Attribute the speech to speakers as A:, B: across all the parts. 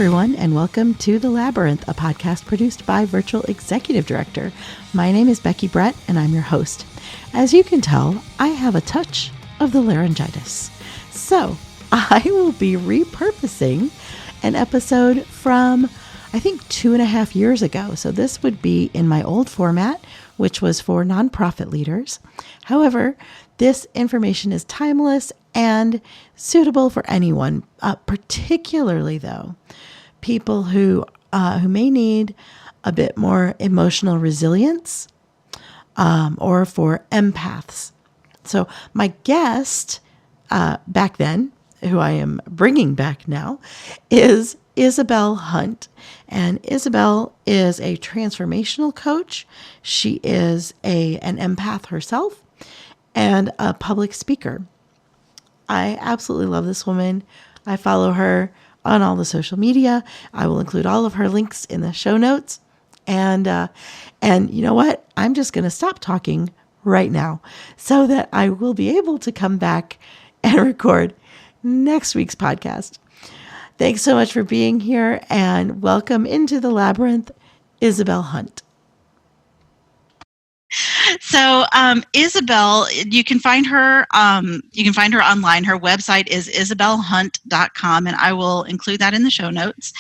A: everyone, and welcome to The Labyrinth, a podcast produced by Virtual Executive Director. My name is Becky Brett, and I'm your host. As you can tell, I have a touch of the laryngitis. So I will be repurposing an episode from, I think, 2.5 years ago. So this would be in my old format, which was for nonprofit leaders. However, this information is timeless and suitable for anyone, particularly though people who may need a bit more emotional resilience, or for empaths. So my guest back then, who I am bringing back now, is Isabel Hundt. And Isabel is a transformational coach. She is an empath herself and a public speaker. I absolutely love this woman. I follow her on all the social media. I will include all of her links in the show notes. And you know what? I'm just going to stop talking right now so that I will be able to come back and record next week's podcast. Thanks so much for being here, and welcome into the Labyrinth, Isabel Hundt.
B: So Isabel, you can find her online. Her website is isabelhunt.com, and I will include that in the show notes.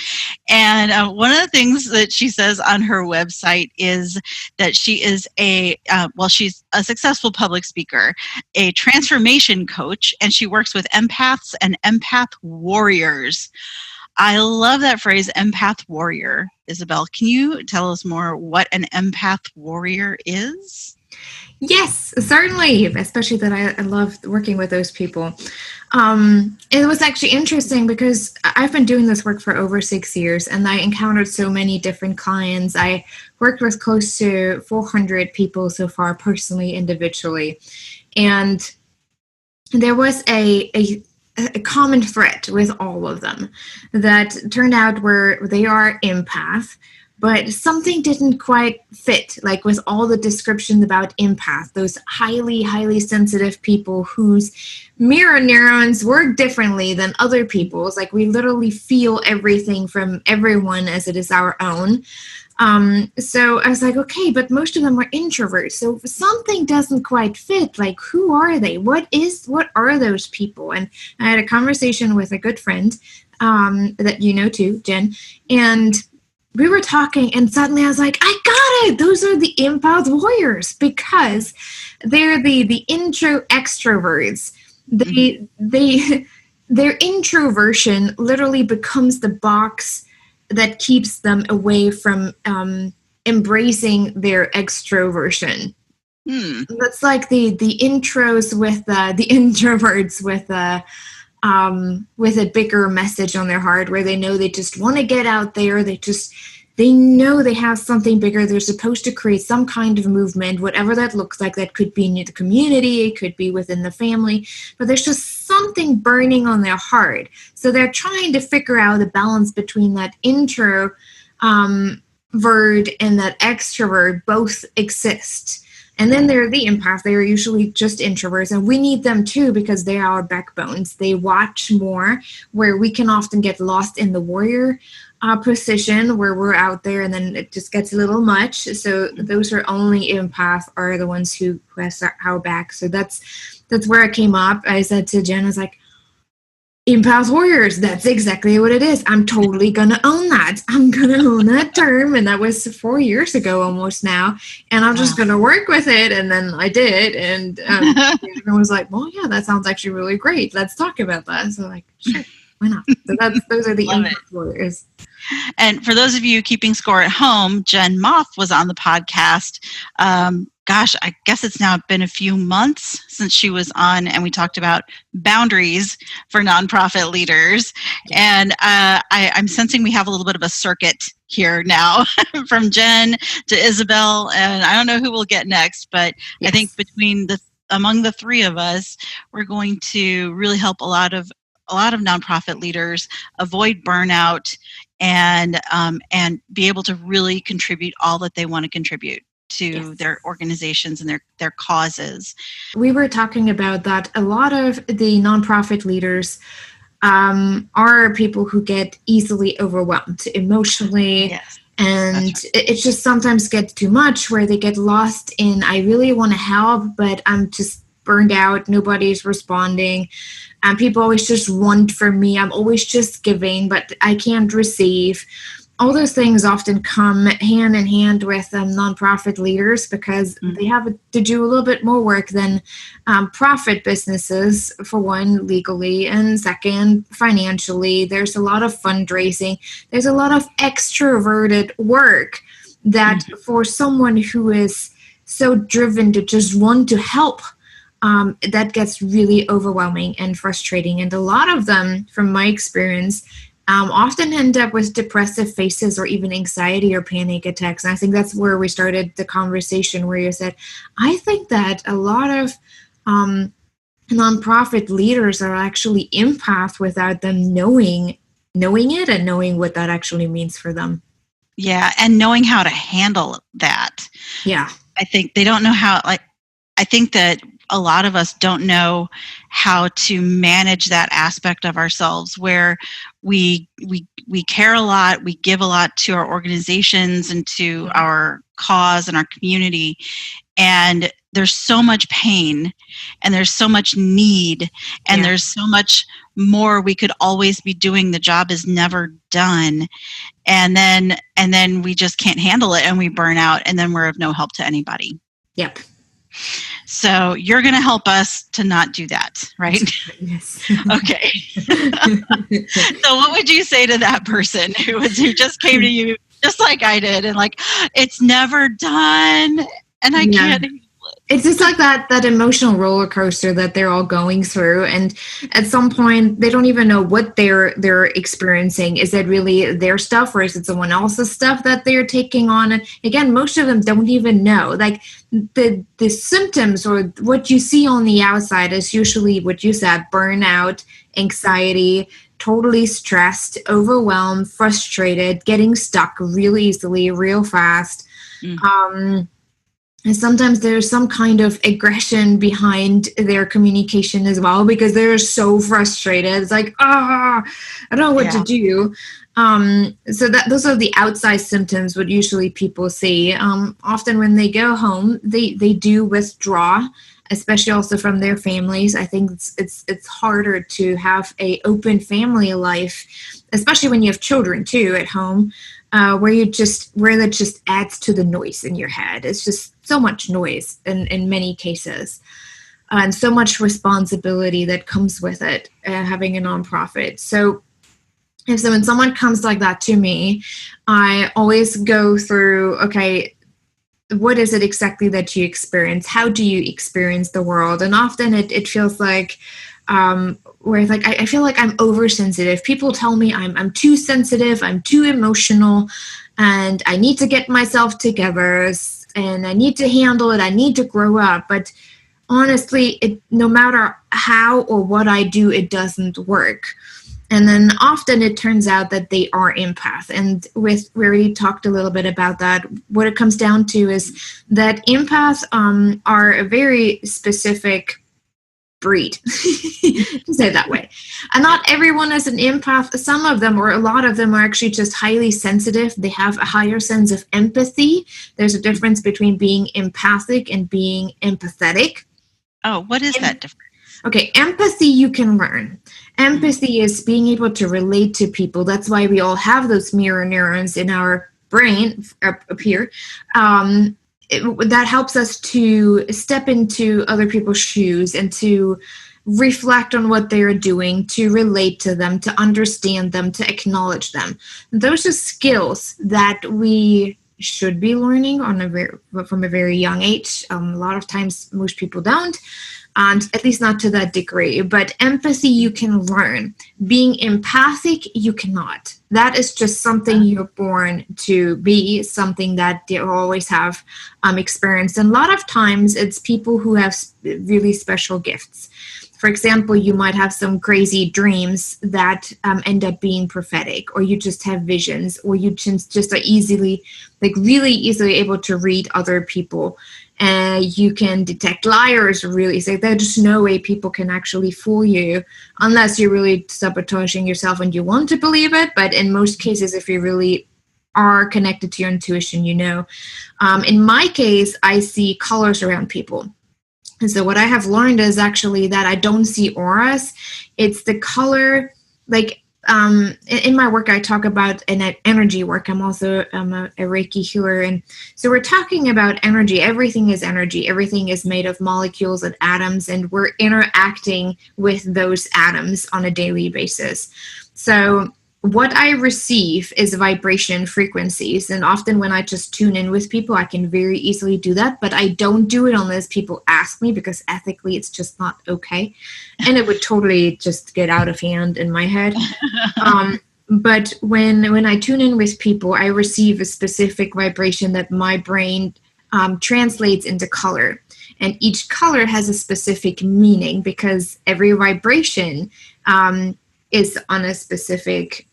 B: And one of the things that she says on her website is that she is she's a successful public speaker, a transformation coach, and she works with empaths and empath warriors. I love that phrase, empath warrior. Isabel, can you tell us more what an empath warrior is?
C: Yes, certainly, especially that I love working with those people. It was actually interesting because I've been doing this work for over 6 years, and I encountered so many different clients. I worked with close to 400 people so far, personally, individually. And there was a common thread with all of them that turned out where they are empath, but something didn't quite fit, like with all the descriptions about empath, those highly, highly sensitive people whose mirror neurons work differently than other people's. Like we literally feel everything from everyone as it is our own. So I was like, okay, but most of them are introverts. So something doesn't quite fit. Like, who are they? What are those people? And I had a conversation with a good friend, that you know too, Jen, and we were talking, and suddenly I was like, I got it. Those are the empath warriors, because they're the intro extroverts. Their introversion literally becomes the box that keeps them away from embracing their extroversion. That's like the intros with the introverts with a bigger message on their heart, where they know they just want to get out there. They know they have something bigger. They're supposed to create some kind of movement, whatever that looks like. That could be in the community, it could be within the family, but there's just something burning on their heart. So they're trying to figure out the balance between that introvert and that extrovert. Both exist. And then they're the empath. They are usually just introverts, and we need them too because they are our backbones. They watch more, where we can often get lost in the warrior position, where we're out there and then it just gets a little much. So those are only empath are the ones who has our back. So that's where it came up. I said to Jen, I was like, empath warriors, that's exactly what it is. I'm totally gonna own that. I'm gonna own that term. And that was 4 years ago almost now. And I'm just gonna work with it. And then I did. And everyone was like, well, yeah, that sounds actually really great. Let's talk about that. So like, sure, why not? So those are the empath warriors.
B: And for those of you keeping score at home, Jen Moff was on the podcast. I guess it's now been a few months since she was on, and we talked about boundaries for nonprofit leaders. And I'm sensing we have a little bit of a circuit here now from Jen to Isabel, and I don't know who we'll get next, but yes. I think among the three of us, we're going to really help a lot of nonprofit leaders avoid burnout and be able to really contribute all that they want to contribute to their organizations and their causes.
C: We were talking about that a lot of the nonprofit leaders are people who get easily overwhelmed emotionally.
B: Yes.
C: And
B: That's
C: it just sometimes gets too much where they get lost in, I really want to help, but I'm just burned out. Nobody's responding. And people always just want from me. I'm always just giving, but I can't receive. All those things often come hand in hand with nonprofit leaders because they have to do a little bit more work than profit businesses, for one, legally, and second, financially. There's a lot of fundraising. There's a lot of extroverted work that for someone who is so driven to just want to help, that gets really overwhelming and frustrating. And a lot of them, from my experience, often end up with depressive faces or even anxiety or panic attacks. And I think that's where we started the conversation, where you said, I think that a lot of nonprofit leaders are actually empaths without them knowing it and knowing what that actually means for them.
B: Yeah, and knowing how to handle that.
C: Yeah.
B: I think they don't know how, I think that a lot of us don't know how to manage that aspect of ourselves where we care a lot, we give a lot to our organizations and to our cause and our community, and there's so much pain and there's so much need and there's so much more we could always be doing. The job is never done, and then we just can't handle it and we burn out, and then we're of no help to anybody.
C: Yep.
B: So you're going to help us to not do that, right?
C: Yes.
B: Okay. So what would you say to that person who just came to you just like I did and like, it's never done and I can't handle it?
C: It's just like that emotional roller coaster that they're all going through, and at some point they don't even know what they're experiencing. Is it really their stuff, or is it someone else's stuff that they're taking on? And again, most of them don't even know. Like the symptoms or what you see on the outside is usually what you said: burnout, anxiety, totally stressed, overwhelmed, frustrated, getting stuck really easily, real fast. And sometimes there's some kind of aggression behind their communication as well, because they're so frustrated. It's like, I don't know what to do. So those are the outside symptoms, what usually people see. Often when they go home, they do withdraw, especially also from their families. I think it's harder to have a open family life, especially when you have children too at home. Where that just adds to the noise in your head. It's just so much noise in many cases, and so much responsibility that comes with it, having a nonprofit. So when someone comes like that to me, I always go through, okay, what is it exactly that you experience? How do you experience the world? And often it feels like, where it's like I feel like I'm oversensitive. People tell me I'm too sensitive, I'm too emotional, and I need to get myself together, and I need to handle it, I need to grow up. But honestly, no matter how or what I do, it doesn't work. And then often it turns out that they are empath. And we already talked a little bit about that. What it comes down to is that empaths are a very specific breed, to say it that way. And not everyone is an empath. Some of them, or a lot of them, are actually just highly sensitive. They have a higher sense of empathy. There's a difference between being empathic and being empathetic.
B: Oh, what is that difference?
C: Okay, empathy you can learn. Empathy is being able to relate to people. That's why we all have those mirror neurons in our brain up here. That helps us to step into other people's shoes and to reflect on what they're doing, to relate to them, to understand them, to acknowledge them. Those are skills that we should be learning from a very young age. A lot of times most people don't, at least not to that degree. But empathy you can learn. Being empathic, you cannot. That is just something you're born to be, something that you always have experienced. And a lot of times it's people who have really special gifts. For example, you might have some crazy dreams that end up being prophetic, or you just have visions, or you just are really easily able to read other people. You can detect liars really. So there's no way people can actually fool you unless you're really sabotaging yourself and you want to believe it. But in most cases, if you really are connected to your intuition, you know. In my case, I see colors around people. And so what I have learned is actually that I don't see auras. It's the color, like in my work, I talk about an energy work. I'm also a Reiki healer. And so we're talking about energy. Everything is energy. Everything is made of molecules and atoms, and we're interacting with those atoms on a daily basis. So what I receive is vibration frequencies. And often when I just tune in with people, I can very easily do that. But I don't do it unless people ask me, because ethically it's just not okay. And it would totally just get out of hand in my head. But when I tune in with people, I receive a specific vibration that my brain translates into color. And each color has a specific meaning, because every vibration is on a specific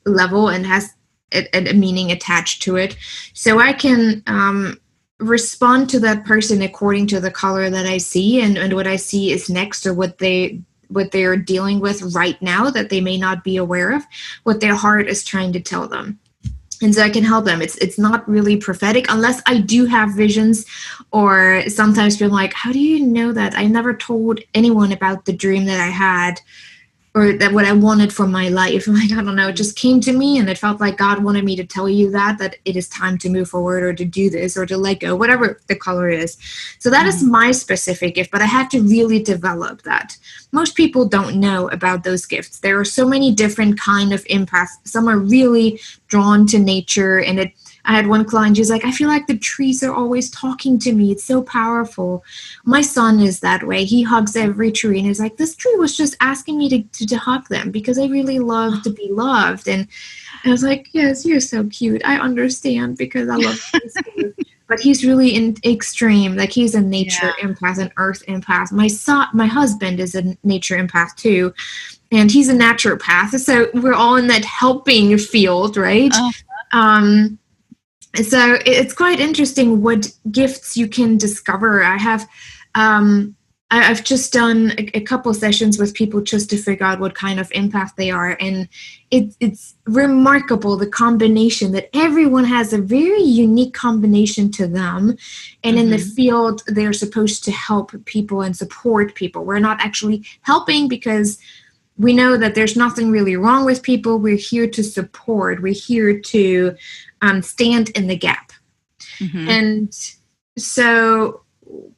C: level and has a meaning attached to it. So I can respond to that person according to the color that I see, and what I see is next, or what they're dealing with right now that they may not be aware of, what their heart is trying to tell them. And so I can help them. It's not really prophetic unless I do have visions, or sometimes people are like, how do you know that? I never told anyone about the dream that I had, or that what I wanted for my life. I'm like, I don't know, it just came to me, and it felt like God wanted me to tell you that it is time to move forward, or to do this, or to let go, whatever the color is. So that is my specific gift, but I had to really develop that. Most people don't know about those gifts. There are so many different kind of empaths. Some are really drawn to nature, and I had one client, she's like, I feel like the trees are always talking to me. It's so powerful. My son is that way. He hugs every tree, and he's like, this tree was just asking me to hug them because I really love to be loved. And I was like, yes, you're so cute. I understand, because I love trees too. But he's really in extreme. Like, he's a nature empath, an earth empath. My husband is a nature empath too, and he's a naturopath. So we're all in that helping field, right? So it's quite interesting what gifts you can discover. I've just done a couple sessions with people just to figure out what kind of empath they are. And it's remarkable, the combination that everyone has a very unique combination to them. And in the field, they're supposed to help people and support people. We're not actually helping, because we know that there's nothing really wrong with people. We're here to support. We're here to stand in the gap. And so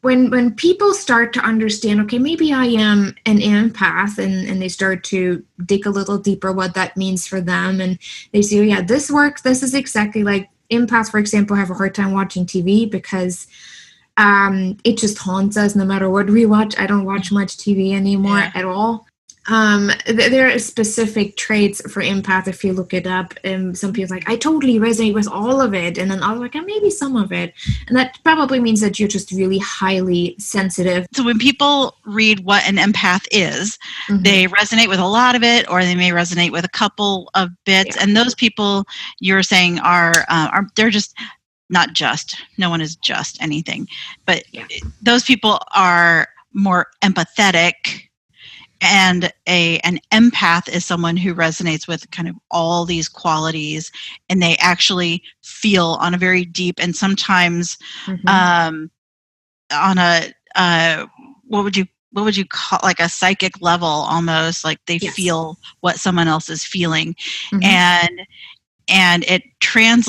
C: when people start to understand, okay, maybe I am an empath, and they start to dig a little deeper what that means for them, and they say, oh yeah, this works. This is exactly like empaths, for example, have a hard time watching TV because it just haunts us no matter what we watch. I don't watch much TV anymore at all. There are specific traits for empath if you look it up. Some people are like, I totally resonate with all of it. And then others like, maybe some of it. And that probably means that you're just really highly sensitive.
B: So when people read what an empath is, they resonate with a lot of it, or they may resonate with a couple of bits. And those people you're saying are they're just not just, no one is just anything, but those people are more empathetic. And an empath is someone who resonates with kind of all these qualities, and they actually feel on a very deep, and sometimes on a what would you call, like a psychic level almost, like they feel what someone else is feeling, and it can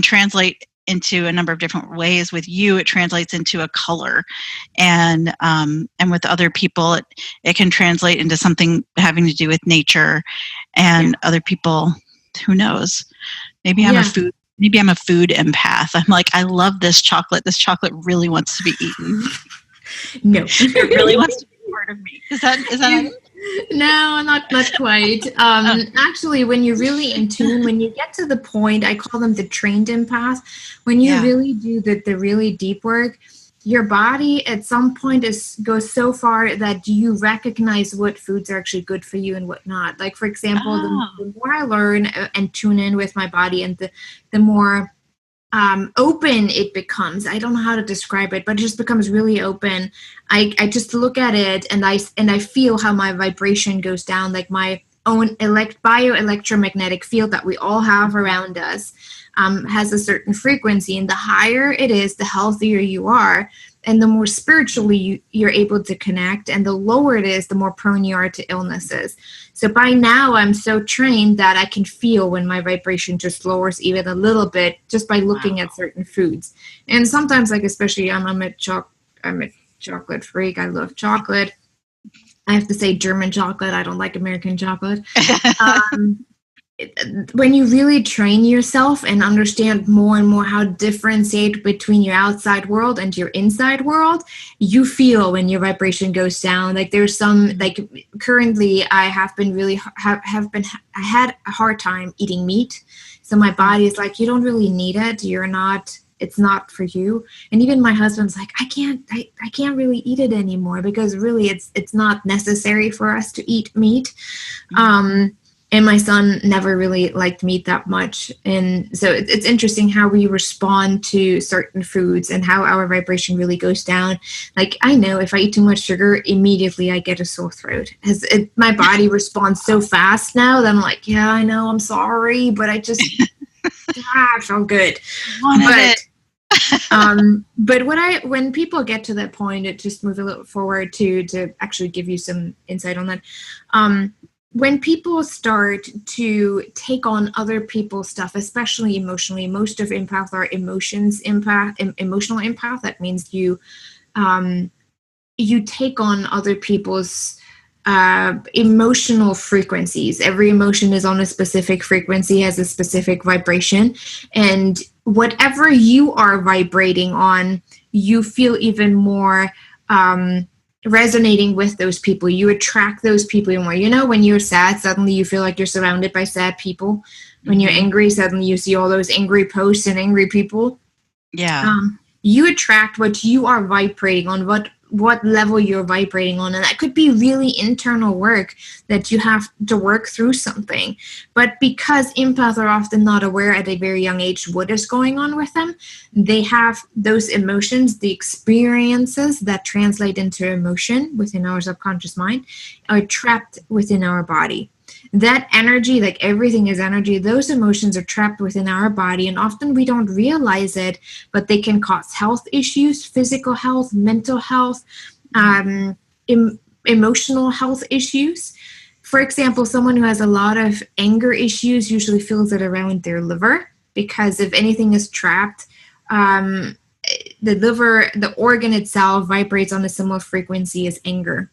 B: translate into a number of different ways. With you, it translates into a color, and with other people, it can translate into something having to do with nature, and other people, who knows? Maybe I'm a food empath. I'm like, I love this chocolate. This chocolate really wants to be eaten.
C: No,
B: it really wants to be part of me. Is that?
C: No, not quite. Actually, when you're really in tune, when you get to the point, I call them the trained empath, when you really do the really deep work, your body at some point goes so far that you recognize what foods are actually good for you and what not. Like, for example, the more I learn and tune in with my body, and the more open it becomes. I don't know how to describe it, but it just becomes really open. I just look at it and I feel how my vibration goes down, like my own bioelectromagnetic field that we all have around us has a certain frequency, and the higher it is, the healthier you are, and the more spiritually you're able to connect, and the lower it is, the more prone you are to illnesses. So by now I'm so trained that I can feel when my vibration just lowers even a little bit just by looking at certain foods. And sometimes, like, especially I'm a chocolate freak. I love chocolate. I have to say German chocolate. I don't like American chocolate. When you really train yourself and understand more and more how to differentiate between your outside world and your inside world, you feel when your vibration goes down. Like there's some, like currently I have been really, I had a hard time eating meat. So my body is like, you don't really need it. It's not for you. And even my husband's like, I can't really eat it anymore because really it's not necessary for us to eat meat. And my son never really liked meat that much. And so it's interesting how we respond to certain foods and how our vibration really goes down. Like, I know if I eat too much sugar, immediately I get a sore throat. My body responds so fast now that I'm like, yeah, I know, I'm sorry, but I just, I felt good. But when people get to that point, it just move a little forward to actually give you some insight on that. When people start to take on other people's stuff, especially emotionally, most of empaths are emotional empath. That means you take on other people's emotional frequencies. Every emotion is on a specific frequency, has a specific vibration, and whatever you are vibrating on, you feel even more resonating with those people. You attract those people more. You know, when you're sad, suddenly you feel like you're surrounded by sad people. When you're angry, suddenly you see all those angry posts and angry people.
B: Yeah.
C: You attract what you are vibrating on, what level you're vibrating on. And that could be really internal work that you have to work through something. But because empaths are often not aware at a very young age what is going on with them, they have those emotions, the experiences that translate into emotion within our subconscious mind, are trapped within our body. That energy, like everything is energy, those emotions are trapped within our body, and often we don't realize it, but they can cause health issues, physical health, mental health, emotional health issues. For example, someone who has a lot of anger issues usually feels it around their liver, because if anything is trapped, the liver, the organ itself, vibrates on a similar frequency as anger.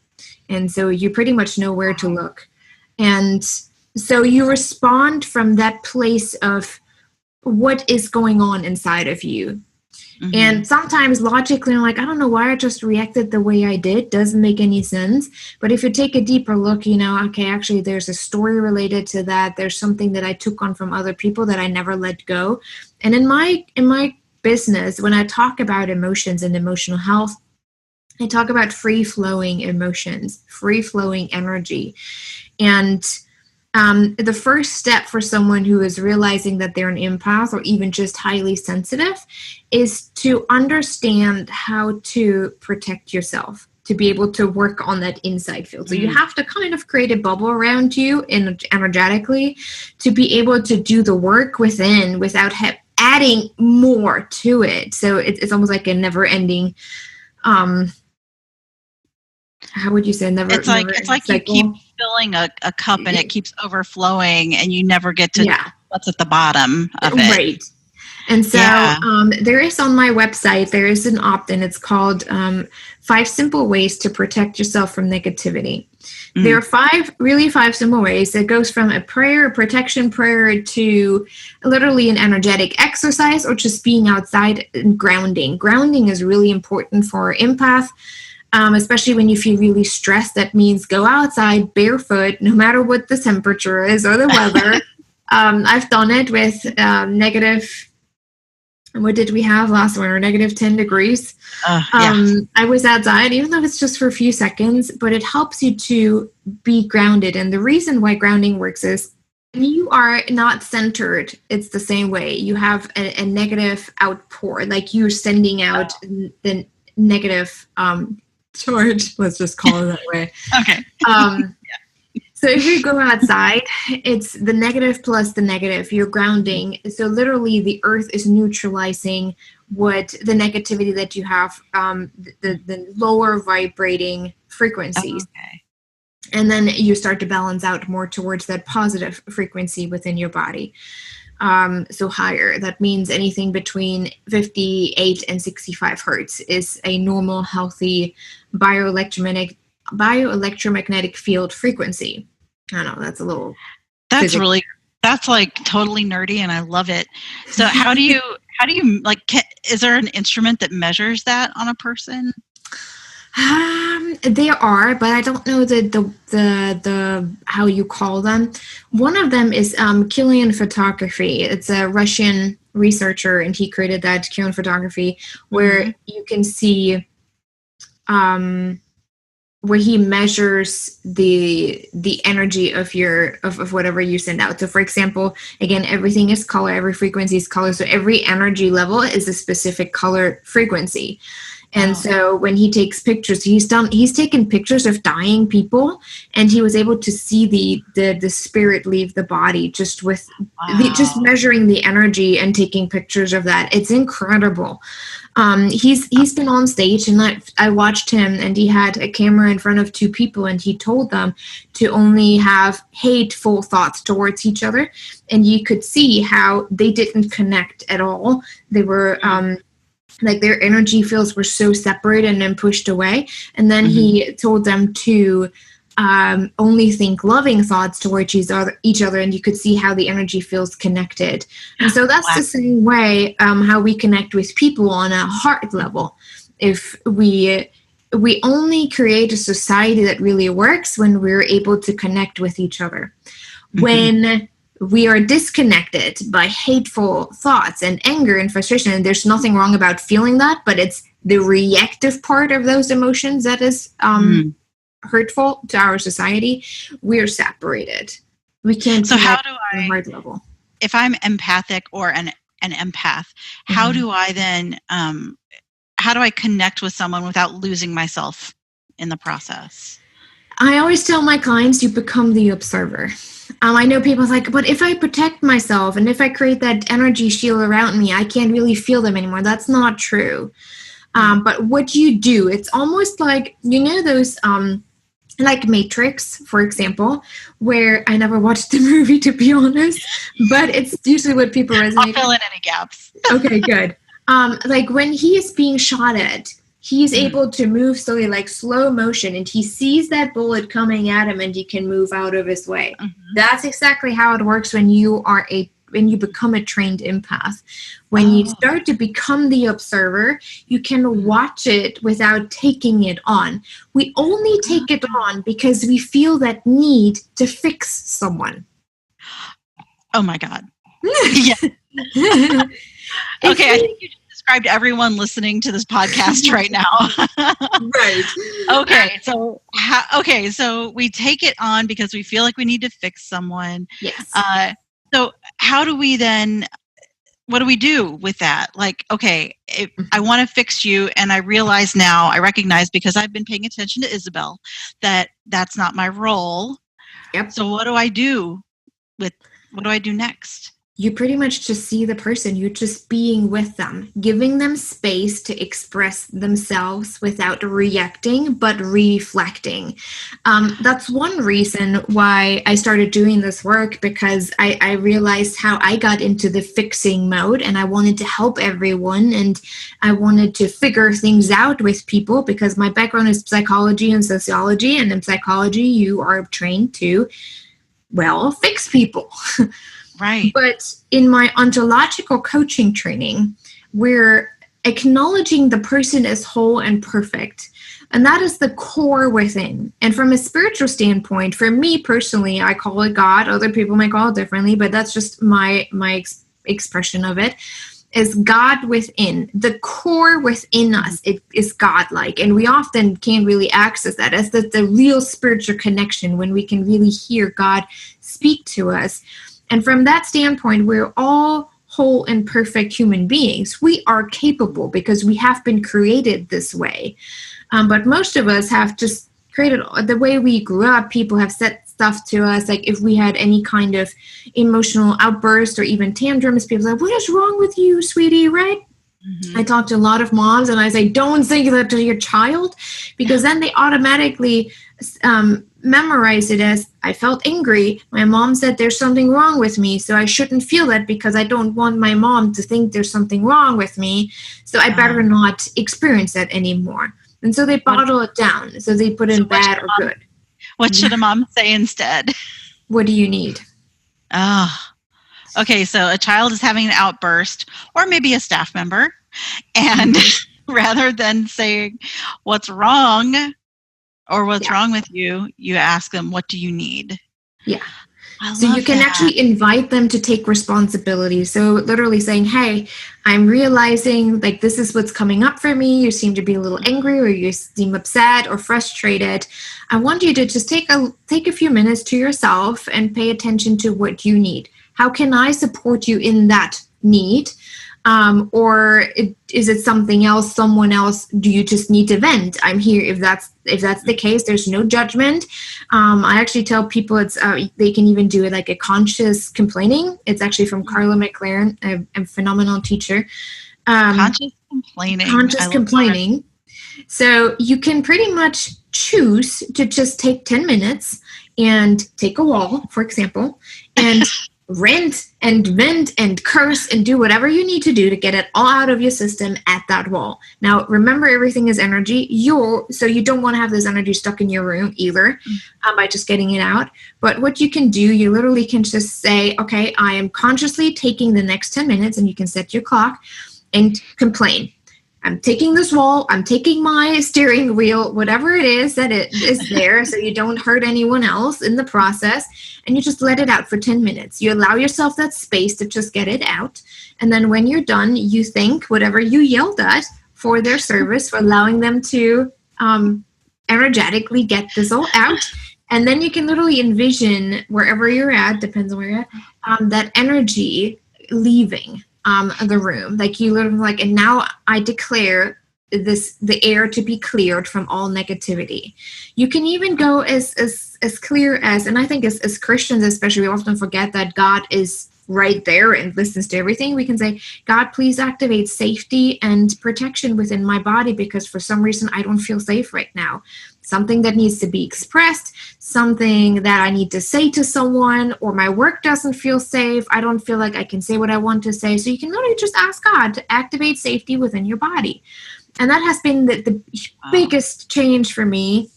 C: And so you pretty much know where to look. And so you respond from that place of what is going on inside of you. Mm-hmm. And sometimes logically, I'm like, I don't know why I just reacted the way I did. Doesn't make any sense. But if you take a deeper look, you know, okay, actually there's a story related to that. There's something that I took on from other people that I never let go. And in my business, when I talk about emotions and emotional health, I talk about free-flowing emotions, free-flowing energy. And the first step for someone who is realizing that they're an empath or even just highly sensitive is to understand how to protect yourself, to be able to work on that inside field. So you have to kind of create a bubble around you energetically to be able to do the work within without adding more to it. So it's almost like a never-ending how would you say
B: it's like you keep filling a cup and it keeps overflowing and you never get to what's at the bottom of it. Right.
C: And so there is on my website, there is an opt-in. It's called 5 Simple Ways to Protect Yourself from Negativity. Mm-hmm. There are 5 simple ways. It goes from a protection prayer, to literally an energetic exercise, or just being outside and grounding. Grounding is really important for empath. Especially when you feel really stressed. That means go outside barefoot, no matter what the temperature is or the weather. I've done it with negative, what did we have last winter? Negative 10 degrees. I was outside, even though it's just for a few seconds, but it helps you to be grounded. And the reason why grounding works is When you are not centered, it's the same way. You have a negative outpour, like you're sending out the negative charge. Let's just call it that way.
B: Okay.
C: So if you go outside, it's the negative plus the negative. You're grounding. So literally the earth is neutralizing what the negativity that you have, the lower vibrating frequencies.
B: Okay.
C: And then you start to balance out more towards that positive frequency within your body. So higher. That means anything between 58 and 65 hertz is a normal, healthy bioelectromagnetic field frequency. I don't know, that's a little...
B: That's like totally nerdy, and I love it. So how do you like, is there an instrument that measures that on a person?
C: There are, but I don't know the how you call them. One of them is Kilian photography. It's a Russian researcher, and he created that Kilian photography, where you can see where he measures the energy of whatever you send out. So for example, again, everything is color, every frequency is color. So every energy level is a specific color frequency. And so when he takes pictures, he's taken pictures of dying people, and he was able to see the spirit leave the body just with just measuring the energy and taking pictures of that. It's incredible. He's been on stage, and I watched him, and he had a camera in front of two people, and he told them to only have hateful thoughts towards each other, and you could see how they didn't connect at all. They were like their energy fields were so separated and pushed away. And then he told them to only think loving thoughts towards each other, and you could see how the energy feels connected. And so that's the same way how we connect with people on a heart level. If we only create a society that really works when we're able to connect with each other. When we are disconnected by hateful thoughts and anger and frustration, and there's nothing wrong about feeling that, but it's the reactive part of those emotions that is hurtful to our society. We're separated. We can't.
B: So how do I,
C: heart level?
B: If I'm empathic or an empath, how do I then how do I connect with someone without losing myself in the process?
C: I always tell my clients, you become the observer. I know people are like, but if I protect myself and if I create that energy shield around me, I can't really feel them anymore. That's not true. But what you do, it's almost like, you know, those like Matrix, for example, where I never watched the movie, to be honest, but it's usually what people resonate.
B: I'll fill in any gaps.
C: Okay, good. Like when he is being shot at, he's able to move slowly, like slow motion, and he sees that bullet coming at him and he can move out of his way. That's exactly how it works when you become a trained empath. When you start to become the observer, you can watch it without taking it on. We only take it on because we feel that need to fix someone.
B: Oh my God. Yeah. Okay, I think you just described everyone listening to this podcast right now.
C: Right.
B: Okay, so we take it on because we feel like we need to fix someone.
C: Yes.
B: So how do we then, what do we do with that? Like, okay, I want to fix you, and I recognize because I've been paying attention to Isabel that that's not my role.
C: Yep.
B: So what do I do next?
C: You pretty much just see the person. You're just being with them, giving them space to express themselves without reacting, but reflecting. That's one reason why I started doing this work, because I realized how I got into the fixing mode, and I wanted to help everyone, and I wanted to figure things out with people, because my background is psychology and sociology, and in psychology, you are trained to, fix people.
B: Right.
C: But in my ontological coaching training, we're acknowledging the person as whole and perfect. And that is the core within. And from a spiritual standpoint, for me personally, I call it God. Other people might call it differently, but that's just my expression of it. is God within. The core within us, it is godlike. And we often can't really access that as the real spiritual connection when we can really hear God speak to us. And from that standpoint, we're all whole and perfect human beings. We are capable because we have been created this way. But most of us have just created the way we grew up. People have said stuff to us, like if we had any kind of emotional outburst or even tantrums, people say, "What is wrong with you, sweetie?" Right? I talk to a lot of moms and I say, don't say that to your child, because then they automatically memorize it as, I felt angry. My mom said there's something wrong with me, so I shouldn't feel that because I don't want my mom to think there's something wrong with me. So I better not experience that anymore. And so they bottle it down. So they put in bad or good.
B: What should a mom say instead?
C: What do you need?
B: Okay, so a child is having an outburst, or maybe a staff member, and rather than saying, "What's wrong?" or "What's wrong with you?" you ask them, "What do you need?"
C: Yeah. So you can actually invite them to take responsibility. So literally saying, "Hey, I'm realizing like this is what's coming up for me. You seem to be a little angry, or you seem upset or frustrated. I want you to just take a few minutes to yourself and pay attention to what you need. How can I support you in that need? Or is it something else, someone else? Do you just need to vent? I'm here." If that's the case, there's no judgment. I actually tell people they can even do it like a conscious complaining. It's actually from Carla McLaren, a phenomenal teacher.
B: Conscious complaining.
C: Conscious complaining. So you can pretty much choose to just take 10 minutes and take a wall, for example, and rant and vent and curse and do whatever you need to do to get it all out of your system at that wall. Now, remember, everything is energy. So you don't want to have this energy stuck in your room either by just getting it out. But what you can do, you literally can just say, okay, I am consciously taking the next 10 minutes, and you can set your clock and complain. I'm taking this wall, I'm taking my steering wheel, whatever it is that it is there, so you don't hurt anyone else in the process, and you just let it out for 10 minutes. You allow yourself that space to just get it out, and then when you're done, you thank whatever you yelled at for their service, for allowing them to energetically get this all out, and then you can literally envision wherever you're at, depends on where you're at, that energy leaving the room. Like you literally like, and now I declare the air to be cleared from all negativity. You can even go as clear as, and I think as Christians especially, we often forget that God is right there and listens to everything. We can say, "God, please activate safety and protection within my body, because for some reason I don't feel safe right now. Something that needs to be expressed, something that I need to say to someone, or my work doesn't feel safe. I don't feel like I can say what I want to say." So you can literally just ask God to activate safety within your body. And that has been the biggest change for me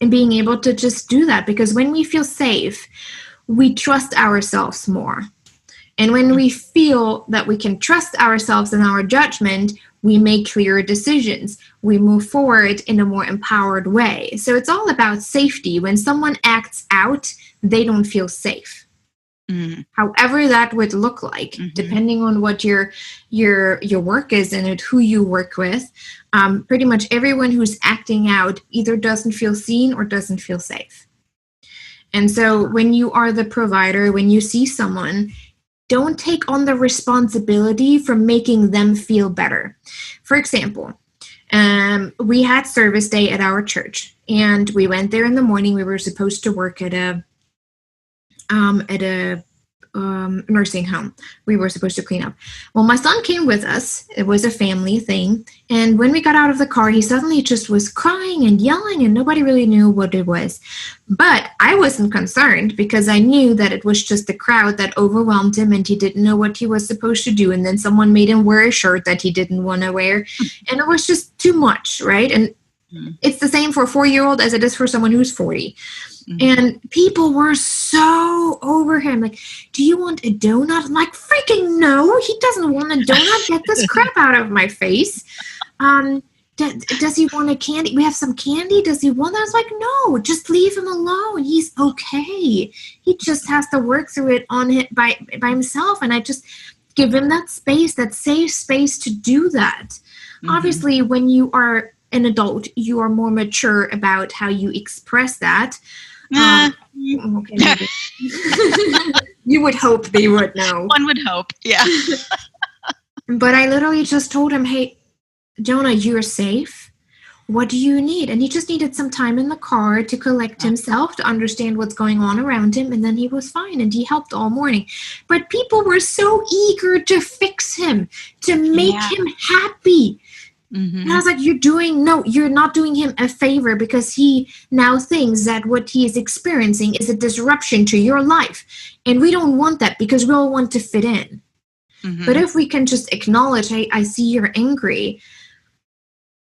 C: in being able to just do that, because when we feel safe, we trust ourselves more. And when we feel that we can trust ourselves and our judgment, we make clearer decisions. We move forward in a more empowered way. So it's all about safety. When someone acts out, they don't feel safe. However that would look like, depending on what your work is and who you work with, pretty much everyone who's acting out either doesn't feel seen or doesn't feel safe. And so when you are the provider, when you see someone, don't take on the responsibility for making them feel better. For example, we had service day at our church, and we went there in the morning. We were supposed to work at a nursing home. We were supposed to clean up. Well, my son came with us. It was a family thing. And when we got out of the car, he suddenly just was crying and yelling, and nobody really knew what it was. But I wasn't concerned, because I knew that it was just the crowd that overwhelmed him, and he didn't know what he was supposed to do. And then someone made him wear a shirt that he didn't want to wear. And it was just too much, right? And it's the same for a 4-year-old as it is for someone who's 40. And people were so over him. Like, "Do you want a donut?" I'm like, freaking no, he doesn't want a donut. Get this crap out of my face. Does he want a candy? We have some candy. Does he want that? I was like, no, just leave him alone. He's okay. He just has to work through it by himself. And I just give him that space, that safe space to do that. Mm-hmm. Obviously, when you are an adult, you are more mature about how you express that. Okay, maybe. You would hope they would know.
B: One would hope, yeah.
C: But I literally just told him, hey, Jonah, you're safe. What do you need? And he just needed some time in the car to collect himself, to understand what's going on around him. And then he was fine. And he helped all morning. But people were so eager to fix him, to make him happy. Mm-hmm. And I was like, you're not doing him a favor, because he now thinks that what he is experiencing is a disruption to your life. And we don't want that, because we all want to fit in. Mm-hmm. But if we can just acknowledge, hey, I see you're angry.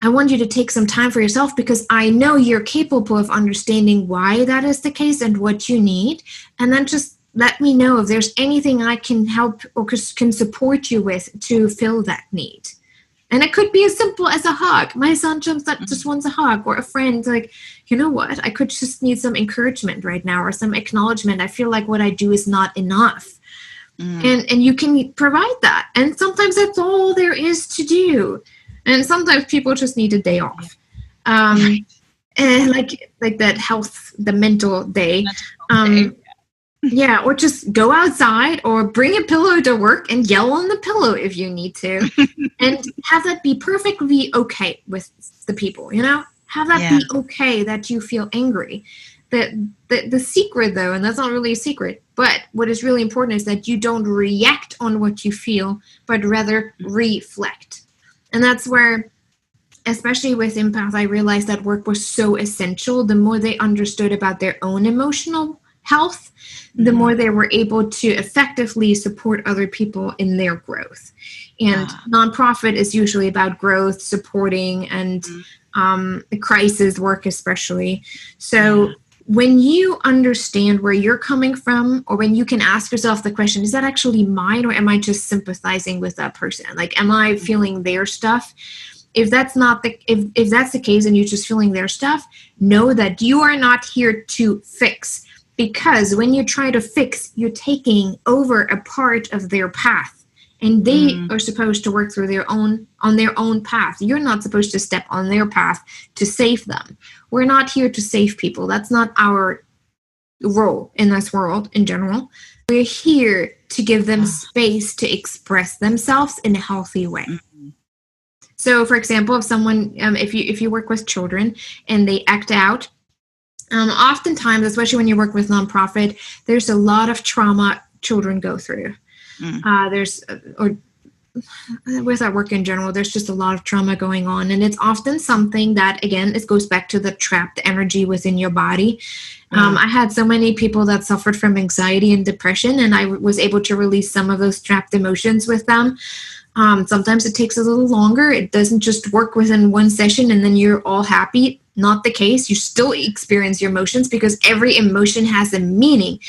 C: I want you to take some time for yourself, because I know you're capable of understanding why that is the case and what you need. And then just let me know if there's anything I can help or can support you with to fill that need. And it could be as simple as a hug. My son just wants a hug, or a friend, like, you know what? I could just need some encouragement right now, or some acknowledgement. I feel like what I do is not enough. And you can provide that. And sometimes that's all there is to do. And sometimes people just need a day off. And like that the mental day. Yeah, or just go outside, or bring a pillow to work and yell on the pillow if you need to. And have that be perfectly okay with the people, Have that be okay that you feel angry. The secret, though, and that's not really a secret, but what is really important is that you don't react on what you feel, but rather reflect. And that's where, especially with empaths, I realized that work was so essential. The more they understood about their own emotional health, the more they were able to effectively support other people in their growth. And nonprofit is usually about growth, supporting, and crisis work especially. So when you understand where you're coming from, or when you can ask yourself the question, is that actually mine, or am I just sympathizing with that person? Like, am I feeling their stuff? If that's if that's the case and you're just feeling their stuff, know that you are not here to fix. Because when you try to fix, you're taking over a part of their path. And they are supposed to work through on their own path. You're not supposed to step on their path to save them. We're not here to save people. That's not our role in this world in general. We're here to give them space to express themselves in a healthy way. So, for example, if someone, if you work with children and they act out, oftentimes, especially when you work with nonprofit, there's a lot of trauma children go through. With our work in general, there's just a lot of trauma going on. And it's often something that, again, it goes back to the trapped energy within your body. I had so many people that suffered from anxiety and depression, and I was able to release some of those trapped emotions with them. Sometimes it takes a little longer. It doesn't just work within one session and then you're all happy. Not the case. You still experience your emotions, because every emotion has a meaning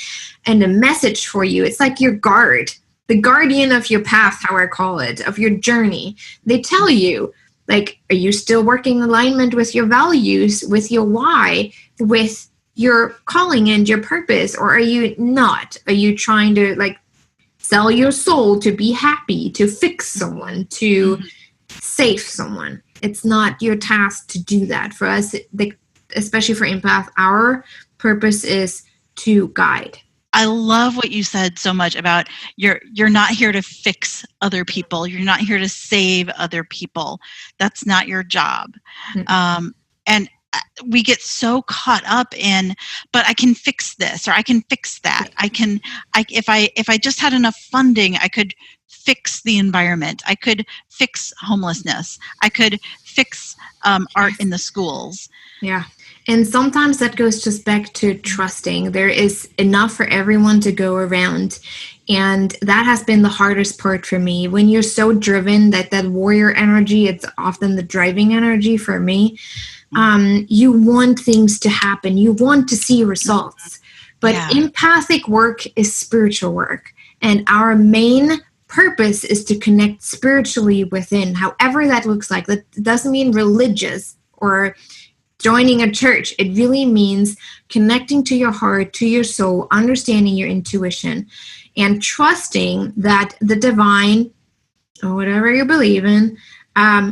C: and a message for you. It's like your guard, the guardian of your path, how I call it, of your journey. They tell you, like, are you still working in alignment with your values, with your why, with your calling and your purpose, or are you not? Are you trying to, like, sell your soul to be happy, to fix someone, to save someone? It's not your task to do that. For us, especially for empath, our purpose is to guide.
B: I love what you said so much about you're not here to fix other people. You're not here to save other people. That's not your job. And we get so caught up in, but I can fix this, or I can fix that. If I just had enough funding, I could fix the environment. I could fix homelessness. I could fix art in the schools.
C: Yeah. And sometimes that goes just back to trusting. There is enough for everyone to go around. And that has been the hardest part for me. When you're so driven, that warrior energy, it's often the driving energy for me. You want things to happen. You want to see results. But empathic work is spiritual work. And our main purpose is to connect spiritually within, however that looks like. That doesn't mean religious or joining a church. It really means connecting to your heart, to your soul, understanding your intuition. and trusting that the divine, or whatever you believe in,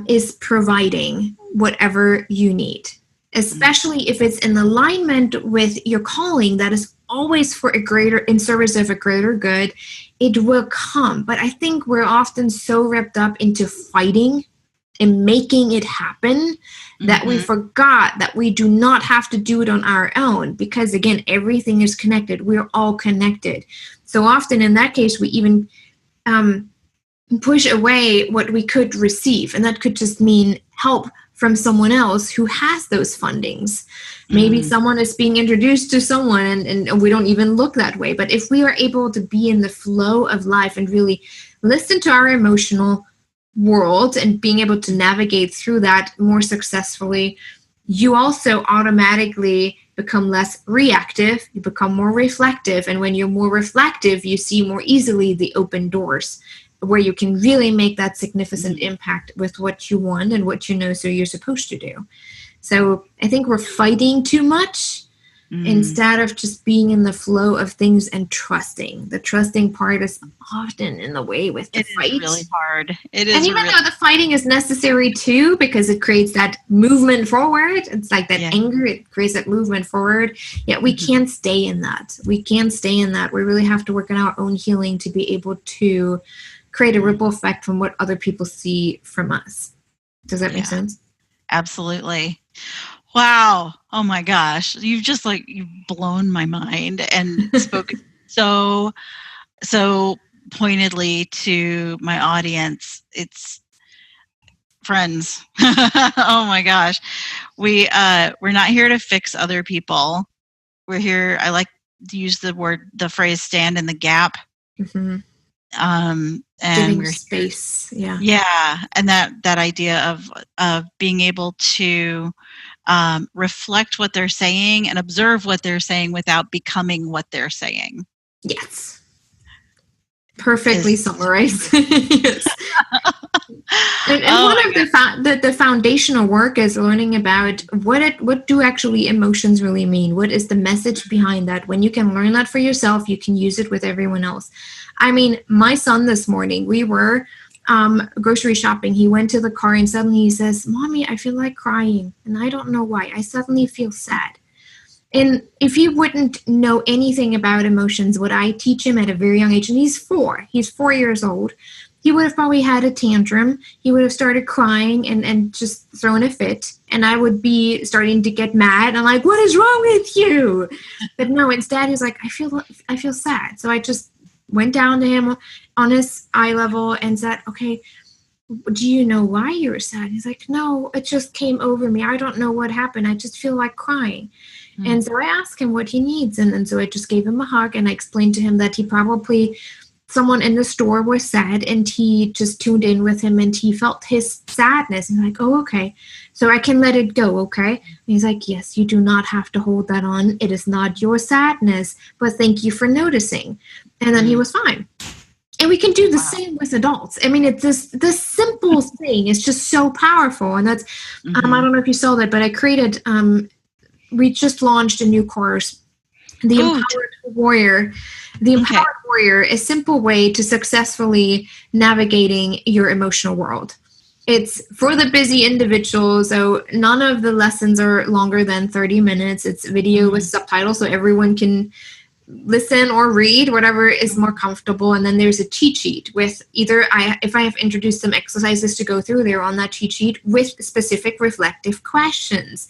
C: is providing whatever you need, especially if it's in alignment with your calling that is always for a greater, in service of a greater good. It will come. But I think we're often so wrapped up into fighting and making it happen that we forgot that we do not have to do it on our own, because again, everything is connected. We're all connected. So often in that case, we even push away what we could receive. And that could just mean help from someone else who has those fundings. Maybe someone is being introduced to someone and we don't even look that way. But if we are able to be in the flow of life and really listen to our emotional world and being able to navigate through that more successfully, you also automatically become less reactive, you become more reflective. And when you're more reflective, you see more easily the open doors where you can really make that significant impact with what you want and what you know so you're supposed to do. So I think we're fighting too much instead of just being in the flow of things and trusting. The trusting part is often in the way with the fight.
B: It is really hard. It is,
C: and even though the fighting is necessary too, because it creates that movement forward, it's like that anger, it creates that movement forward. Yet we can't stay in that. We can't stay in that. We really have to work on our own healing to be able to create a ripple effect from what other people see from us. Does that make sense?
B: Absolutely. Wow. Oh my gosh. You've blown my mind and spoken so pointedly to my audience. It's friends. Oh my gosh. We're not here to fix other people. We're here. I like to use the phrase stand in the gap. And
C: giving space.
B: And that idea of being able to reflect what they're saying and observe what they're saying without becoming what they're saying.
C: Yes. Perfectly summarized. Yes. And one of the foundational work is learning about what do actually emotions really mean? What is the message behind that? When you can learn that for yourself, you can use it with everyone else. I mean, my son this morning, we were grocery shopping. He went to the car and suddenly he says, "Mommy, I feel like crying. And I don't know why. I suddenly feel sad." And if he wouldn't know anything about emotions, what I teach him at a very young age, and he's 4 years old, he would have probably had a tantrum. He would have started crying and just thrown a fit. And I would be starting to get mad. I'm like, "What is wrong with you?" But no, instead he's like, I feel sad. So I just went down to him on his eye level and said, "Okay, do you know why you were sad?" He's like, "No, it just came over me. I don't know what happened. I just feel like crying." And so I asked him what he needs. And so I just gave him a hug and I explained to him that someone in the store was sad and he just tuned in with him and he felt his sadness. And I'm like, "Oh, okay. So I can let it go, okay?" And he's like, "Yes, you do not have to hold that on. It is not your sadness, but thank you for noticing." And then he was fine. And we can do the same with adults. I mean, it's this simple thing is just so powerful. And that's, I don't know if you saw that, but I created, we just launched a new course, The Empowered Warrior. The Empowered Warrior, a simple way to successfully navigating your emotional world. It's for the busy individual, so none of the lessons are longer than 30 minutes. It's video with subtitles, so everyone can listen or read, whatever is more comfortable. And then there's a cheat sheet with if I have introduced some exercises to go through, they're on that cheat sheet with specific reflective questions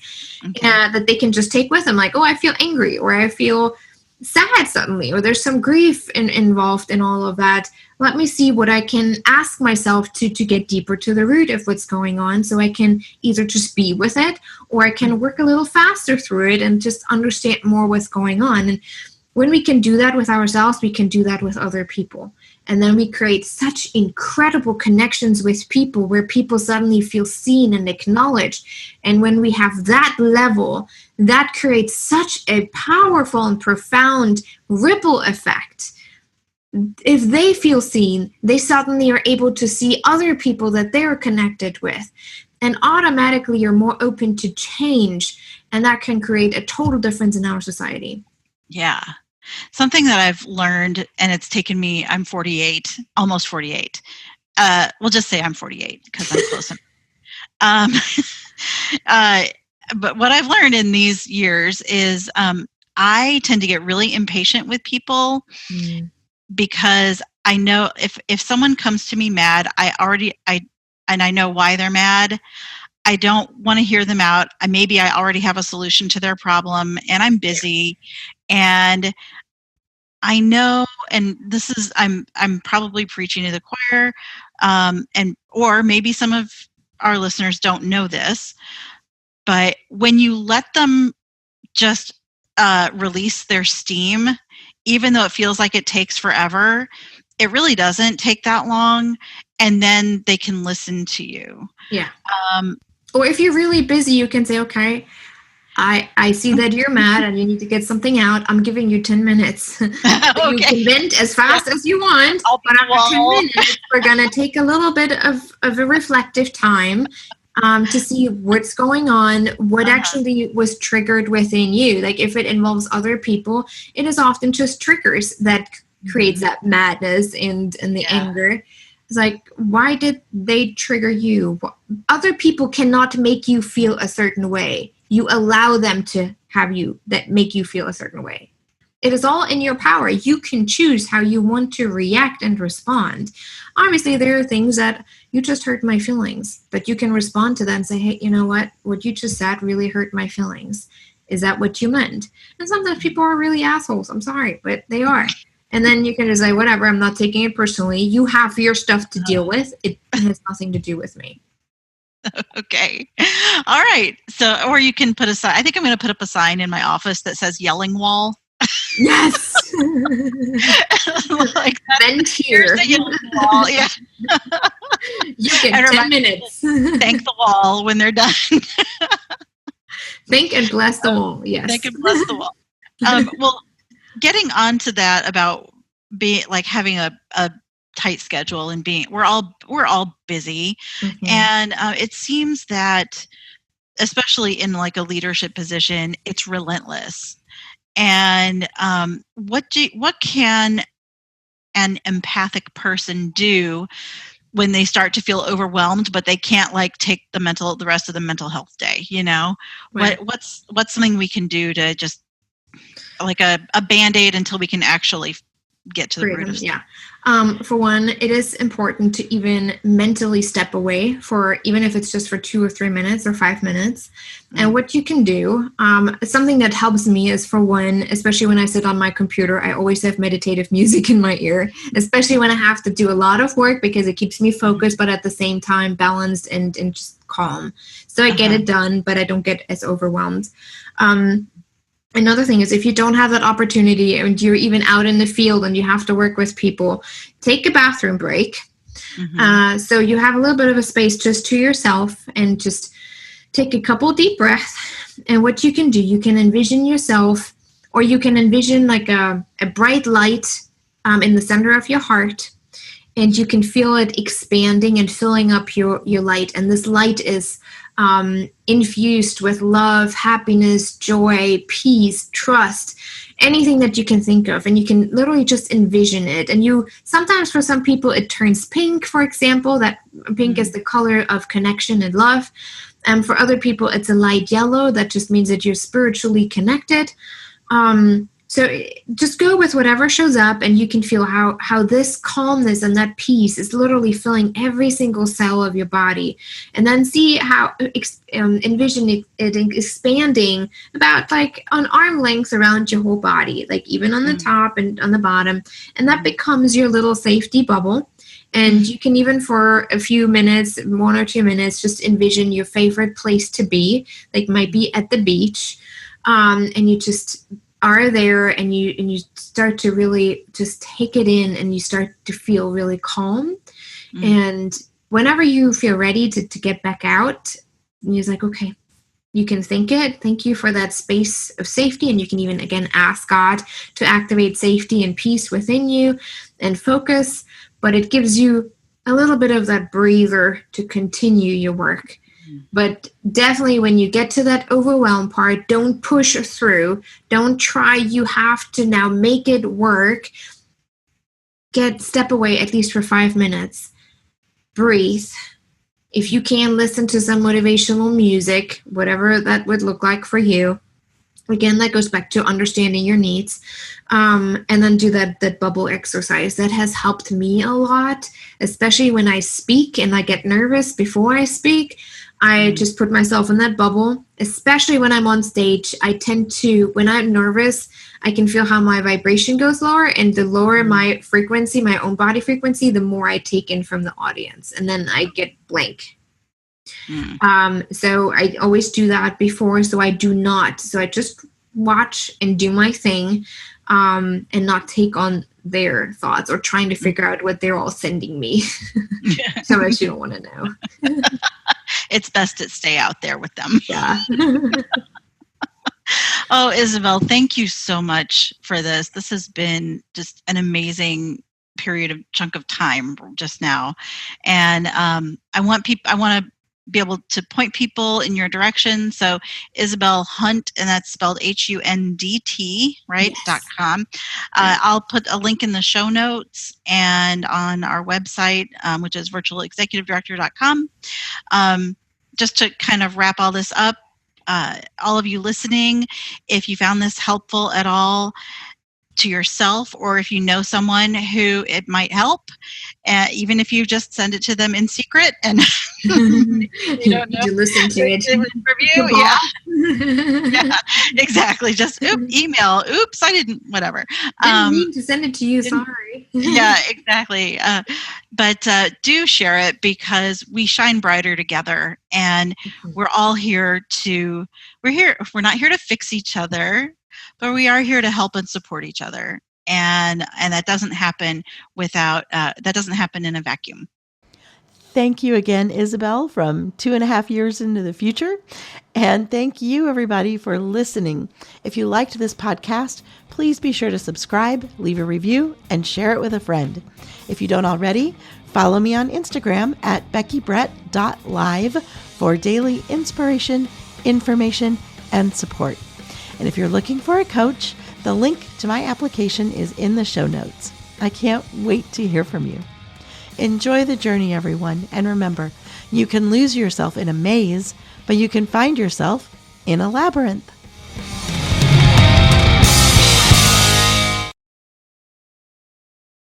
C: that they can just take with them. Like, "Oh, I feel angry," or "I feel sad suddenly," or "There's some grief involved in all of that. Let me see what I can ask myself to get deeper to the root of what's going on, so I can either just be with it or I can work a little faster through it and just understand more what's going on." And when we can do that with ourselves, we can do that with other people. And then we create such incredible connections with people where people suddenly feel seen and acknowledged. And when we have that level, that creates such a powerful and profound ripple effect. If they feel seen, they suddenly are able to see other people that they're connected with. And automatically you're more open to change. And that can create a total difference in our society.
B: Yeah. Something that I've learned, and it's taken me, I'm 48, almost 48. We'll just say I'm 48 because I'm close. Um, but what I've learned in these years is I tend to get really impatient with people because I know if someone comes to me mad, I know why they're mad. I don't want to hear them out. Maybe I already have a solution to their problem and I'm busy, and I know, and this is I'm probably preaching to the choir, or maybe some of our listeners don't know this, but when you let them just release their steam, even though it feels like it takes forever, it really doesn't take that long, and then they can listen to you.
C: Yeah. Or if you're really busy, you can say, okay, I see that you're mad and you need to get something out. I'm giving you 10 minutes. Okay. You can vent as fast as you want, but after 10 minutes, we're going to take a little bit of a reflective time to see what's going on, what actually was triggered within you. Like if it involves other people, it is often just triggers that creates that madness and the anger. It's like, why did they trigger you? Other people cannot make you feel a certain way. You allow them to have you that make you feel a certain way. It is all in your power. You can choose how you want to react and respond. Obviously, there are things that you just hurt my feelings, but you can respond to them and say, hey, you know what you just said really hurt my feelings. Is that what you meant? And sometimes people are really assholes. I'm sorry, but they are. And then you can just say, whatever, I'm not taking it personally. You have your stuff to deal with. It has nothing to do with me.
B: Okay. All right. So, or you can put a sign. I think I'm going to put up a sign in my office that says yelling wall.
C: Yes.
B: Like
C: vent here.
B: Yelling wall. Yeah.
C: You get 10 minutes.
B: Thank the wall when they're done.
C: Thank and bless the wall. Yes.
B: Thank and bless the wall. Well, getting on to that about being like having a tight schedule and we're all busy, and it seems that especially in like a leadership position, it's relentless. And what can an empathic person do when they start to feel overwhelmed, but they can't like take the rest of the mental health day? Right. What's something we can do to just like a Band-Aid until we can actually get to the root of stuff?
C: For one, it is important to even mentally step away for, even if it's just for 2 or 3 minutes or 5 minutes. And what you can do, something that helps me is, for one, especially when I sit on my computer, I always have meditative music in my ear, especially when I have to do a lot of work, because it keeps me focused, but at the same time balanced and just calm. So I get it done, but I don't get as overwhelmed. Another thing is, if you don't have that opportunity and you're even out in the field and you have to work with people, take a bathroom break. So you have a little bit of a space just to yourself, and just take a couple deep breaths. And what you can do, you can envision yourself, or you can envision like a bright light in the center of your heart, and you can feel it expanding and filling up your light. And this light is infused with love, happiness, joy, peace, trust, anything that you can think of. And you can literally just envision it. And sometimes for some people it turns pink, for example. That pink is the color of connection and love. And for other people it's a light yellow. That just means that you're spiritually connected. So just go with whatever shows up, and you can feel how this calmness and that peace is literally filling every single cell of your body. And then see how, envision it expanding about like an arm length around your whole body, like even on the top and on the bottom. And that becomes your little safety bubble. And you can even, for a few minutes, 1 or 2 minutes, just envision your favorite place to be, like might be at the beach. And you just are there, and you start to really just take it in, and you start to feel really calm. And whenever you feel ready to get back out, you're like, okay, you can thank you for that space of safety. And you can even, again, ask God to activate safety and peace within you and focus. But it gives you a little bit of that breather to continue your work. But definitely when you get to that overwhelm part, don't push through. Don't try. You have to now make it work. Step away at least for 5 minutes. Breathe. If you can, listen to some motivational music, whatever that would look like for you. Again, that goes back to understanding your needs. And then do that bubble exercise. That has helped me a lot, especially when I speak and I get nervous before I speak. I just put myself in that bubble, especially when I'm on stage. I tend to, when I'm nervous, I can feel how my vibration goes lower, and the lower my frequency, my own body frequency, the more I take in from the audience, and then I get blank. So I always do that before, so I just watch and do my thing, and not take on their thoughts or trying to figure out what they're all sending me. So much you don't want to know.
B: It's best to stay out there with them.
C: Yeah.
B: Oh, Isabel, thank you so much for this. This has been just an amazing chunk of time just now. And I want to be able to point people in your direction. So Isabel Hundt, and that's spelled HUNDT, right?
C: Yes.
B: .com. I'll put a link in the show notes and on our website, which is virtualexecutivedirector.com. Just to kind of wrap all this up, all of you listening, if you found this helpful at all to yourself, or if you know someone who it might help, even if you just send it to them in secret and you don't know,
C: you listen to it.
B: Yeah, exactly. Just email. Oops, I didn't. Whatever.
C: Didn't mean to send it to you. Sorry.
B: Yeah, exactly. But do share it, because we shine brighter together, and we're all here to. We're not here to fix each other, but we are here to help and support each other. And that doesn't happen that doesn't happen in a vacuum.
A: Thank you again, Isabel, from 2.5 years into the future. And thank you, everybody, for listening. If you liked this podcast, please be sure to subscribe, leave a review, and share it with a friend. If you don't already, follow me on Instagram at beckybrett.live for daily inspiration, information, and support. And if you're looking for a coach, the link to my application is in the show notes. I can't wait to hear from you. Enjoy the journey, everyone. And remember, you can lose yourself in a maze, but you can find yourself in a labyrinth.